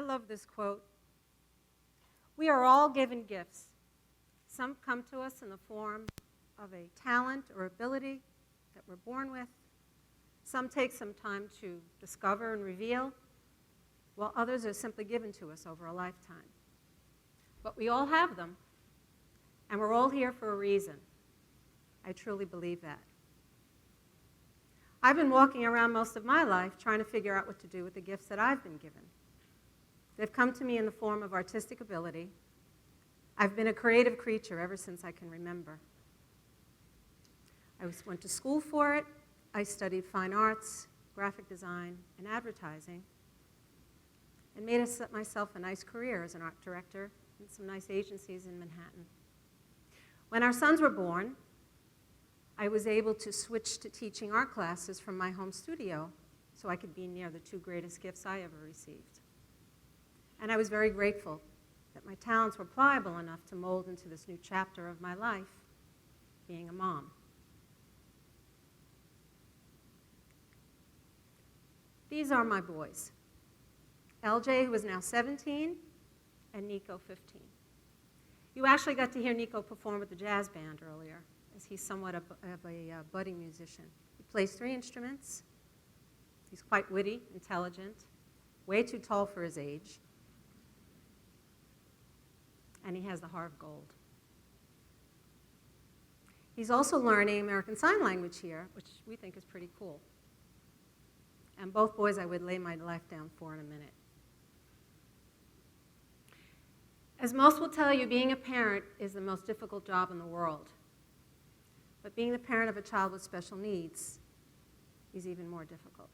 love this quote. We are all given gifts. Some come to us in the form of a talent or ability that we're born with. Some take some time to discover and reveal, while others are simply given to us over a lifetime. But we all have them, and we're all here for a reason. I truly believe that. I've been walking around most of my life trying to figure out what to do with the gifts that I've been given. They've come to me in the form of artistic ability. I've been a creative creature ever since I can remember. I went to school for it. I studied fine arts, graphic design, and advertising, and made myself a nice career as an art director in some nice agencies in Manhattan. When our sons were born, I was able to switch to teaching art classes from my home studio so I could be near the two greatest gifts I ever received. And I was very grateful that my talents were pliable enough to mold into this new chapter of my life, being a mom. These are my boys. LJ, who is now 17, and Nico, 15. You actually got to hear Nico perform with the jazz band earlier, as he's somewhat of a budding musician. He plays 3 instruments. He's quite witty, intelligent, way too tall for his age, and he has the heart of gold. He's also learning American Sign Language here, which we think is pretty cool. And both boys I would lay my life down for in a minute. As most will tell you, being a parent is the most difficult job in the world. But being the parent of a child with special needs is even more difficult.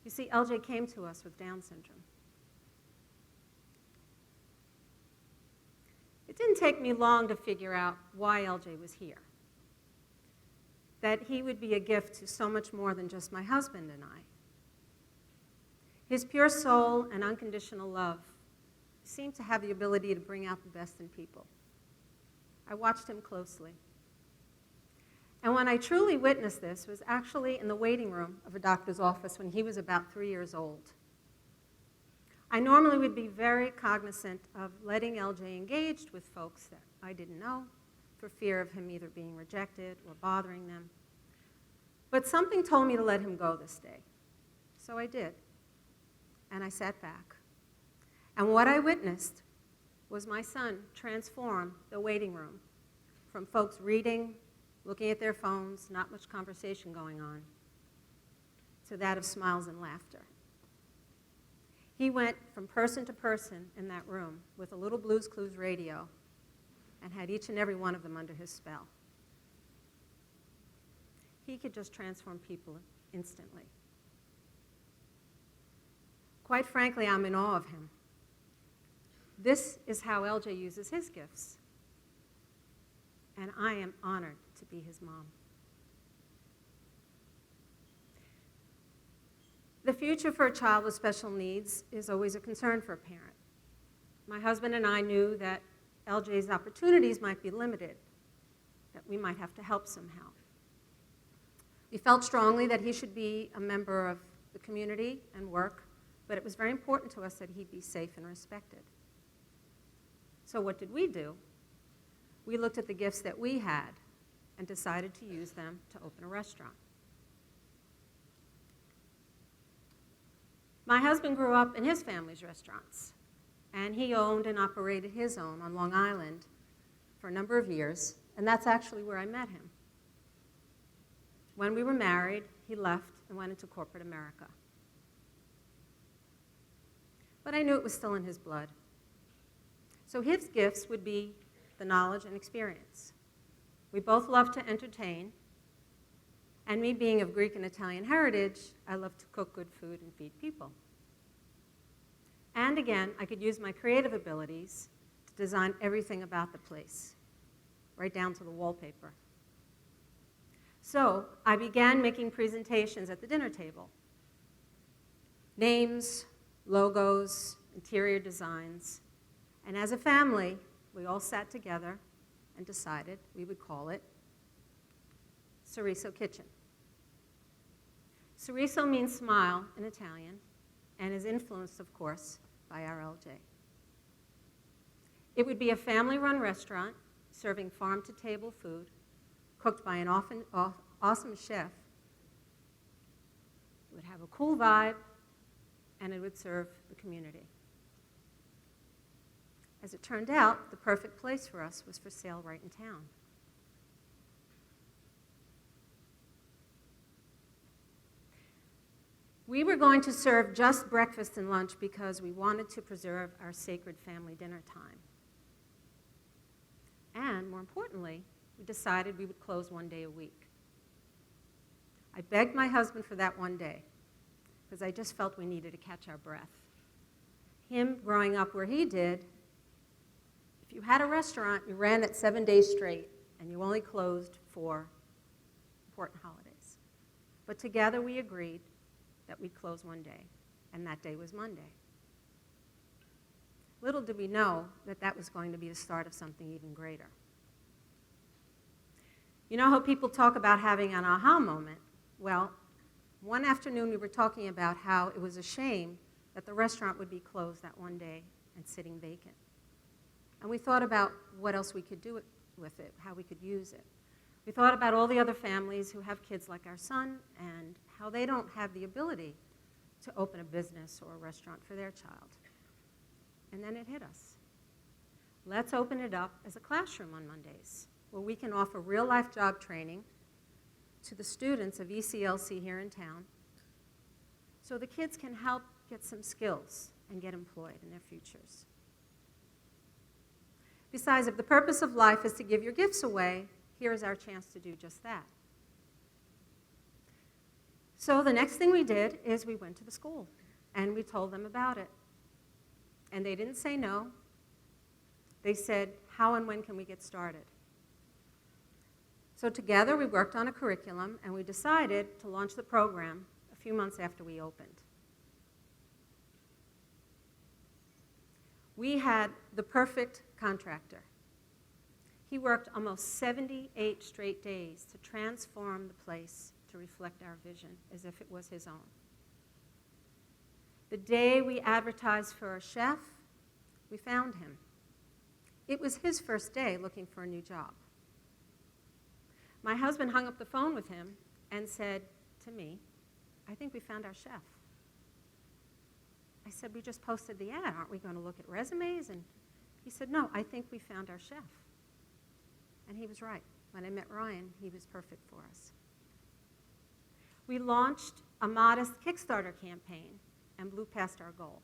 You see, LJ came to us with Down syndrome. It didn't take me long to figure out why LJ was here. That he would be a gift to so much more than just my husband and I. His pure soul and unconditional love seemed to have the ability to bring out the best in people. I watched him closely. And when I truly witnessed this was actually in the waiting room of a doctor's office when he was about 3 years old. I normally would be very cognizant of letting LJ engaged with folks that I didn't know for fear of him either being rejected or bothering them. But something told me to let him go this day. So I did. And I sat back. And what I witnessed was my son transform the waiting room from folks reading, looking at their phones, not much conversation going on, to that of smiles and laughter. He went from person to person in that room with a little Blues Clues radio and had each and every one of them under his spell. He could just transform people instantly. Quite frankly, I'm in awe of him. This is how LJ uses his gifts. And I am honored to be his mom. The future for a child with special needs is always a concern for a parent. My husband and I knew that LJ's opportunities might be limited, that we might have to help somehow. We felt strongly that he should be a member of the community and work, but it was very important to us that he be safe and respected. So what did we do? We looked at the gifts that we had and decided to use them to open a restaurant. My husband grew up in his family's restaurants, and he owned and operated his own on Long Island for a number of years, and that's actually where I met him. When we were married, he left and went into corporate America. But I knew it was still in his blood. So his gifts would be the knowledge and experience. We both love to entertain, and me being of Greek and Italian heritage, I love to cook good food and feed people. And again, I could use my creative abilities to design everything about the place, right down to the wallpaper. So I began making presentations at the dinner table. Names, logos, interior designs, and as a family, we all sat together and decided we would call it Sorriso Kitchen. Sorriso means smile in Italian and is influenced, of course, by our LJ. It would be a family-run restaurant serving farm-to-table food, cooked by an awesome chef. It would have a cool vibe, and it would serve the community. As it turned out, the perfect place for us was for sale right in town. We were going to serve just breakfast and lunch because we wanted to preserve our sacred family dinner time. And more importantly, we decided we would close one day a week. I begged my husband for that one day because I just felt we needed to catch our breath. Him growing up where he did, if you had a restaurant, you ran it 7 days straight, and you only closed for important holidays. But together we agreed that we'd close one day, and that day was Monday. Little did we know that that was going to be the start of something even greater. You know how people talk about having an aha moment? Well, one afternoon we were talking about how it was a shame that the restaurant would be closed that one day and sitting vacant. And we thought about what else we could do with it, how we could use it. We thought about all the other families who have kids like our son and how they don't have the ability to open a business or a restaurant for their child. And then it hit us. Let's open it up as a classroom on Mondays, where we can offer real-life job training to the students of ECLC here in town, so the kids can help get some skills and get employed in their futures. Besides, if the purpose of life is to give your gifts away, here is our chance to do just that. So the next thing we did is we went to the school, and we told them about it. And they didn't say no. They said, how and when can we get started? So together we worked on a curriculum, and we decided to launch the program a few months after we opened. We had the perfect contractor. He worked almost 78 straight days to transform the place to reflect our vision as if it was his own. The day we advertised for a chef, we found him. It was his first day looking for a new job. My husband hung up the phone with him and said to me, I think we found our chef. I said, we just posted the ad. Aren't we going to look at resumes? And he said, no, I think we found our chef. And he was right. When I met Ryan, he was perfect for us. We launched a modest Kickstarter campaign and blew past our goal.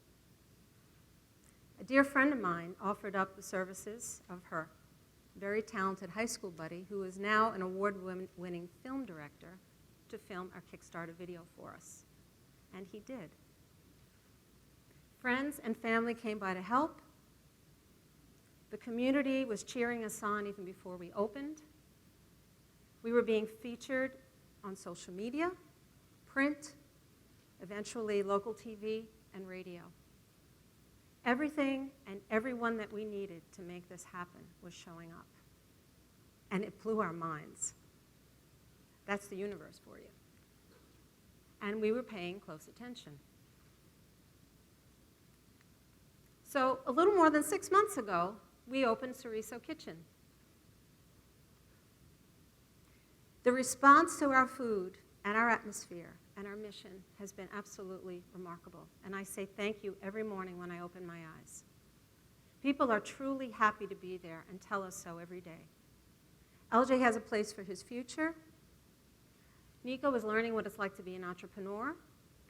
A dear friend of mine offered up the services of her very talented high school buddy, who is now an award-winning film director, to film our Kickstarter video for us. And he did. Friends and family came by to help. The community was cheering us on even before we opened. We were being featured on social media, print, eventually local TV and radio. Everything and everyone that we needed to make this happen was showing up. And it blew our minds. That's the universe for you. And we were paying close attention. So a little more than 6 months ago, we opened Sorriso Kitchen. The response to our food and our atmosphere and our mission has been absolutely remarkable. And I say thank you every morning when I open my eyes. People are truly happy to be there and tell us so every day. LJ has a place for his future. Nico is learning what it's like to be an entrepreneur,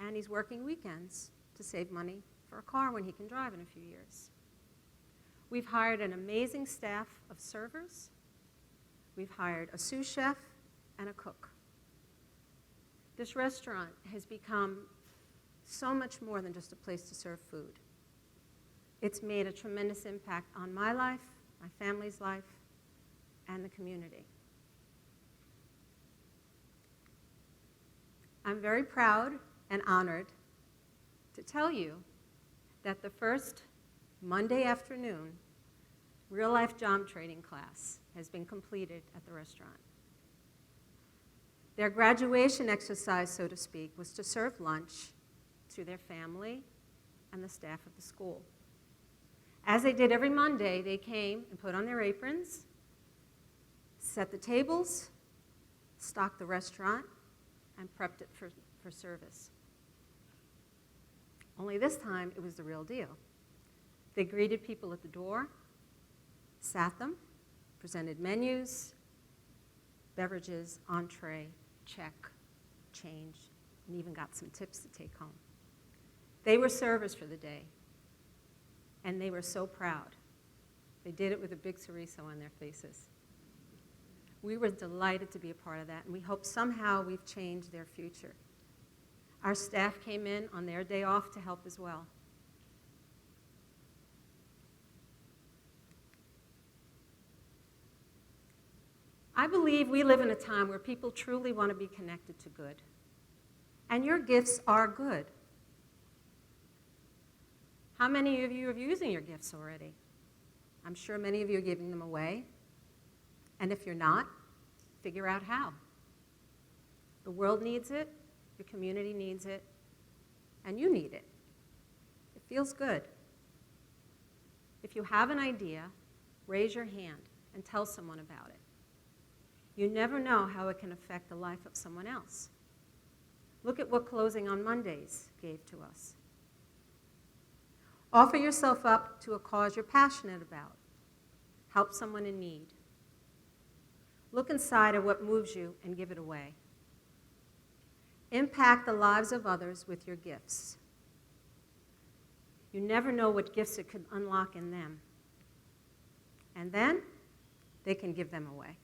and he's working weekends to save money for a car when he can drive in a few years. We've hired an amazing staff of servers. We've hired a sous chef and a cook. This restaurant has become so much more than just a place to serve food. It's made a tremendous impact on my life, my family's life, and the community. I'm very proud and honored to tell you that the first Monday afternoon real-life job training class has been completed at the restaurant. Their graduation exercise, so to speak, was to serve lunch to their family and the staff of the school. As they did every Monday, they came and put on their aprons, set the tables, stocked the restaurant, and prepped it for service. Only this time, it was the real deal. They greeted people at the door, sat them, presented menus, beverages, entree, check, change, and even got some tips to take home. They were servers for the day, and they were so proud. They did it with a big Sorriso on their faces. We were delighted to be a part of that, and we hope somehow we've changed their future. Our staff came in on their day off to help as well. I believe we live in a time where people truly want to be connected to good. And your gifts are good. How many of you are using your gifts already? I'm sure many of you are giving them away. And if you're not, figure out how. The world needs it, your community needs it, and you need it. It feels good. If you have an idea, raise your hand and tell someone about it. You never know how it can affect the life of someone else. Look at what Closing on Mondays gave to us. Offer yourself up to a cause you're passionate about. Help someone in need. Look inside at what moves you and give it away. Impact the lives of others with your gifts. You never know what gifts it could unlock in them. And then they can give them away.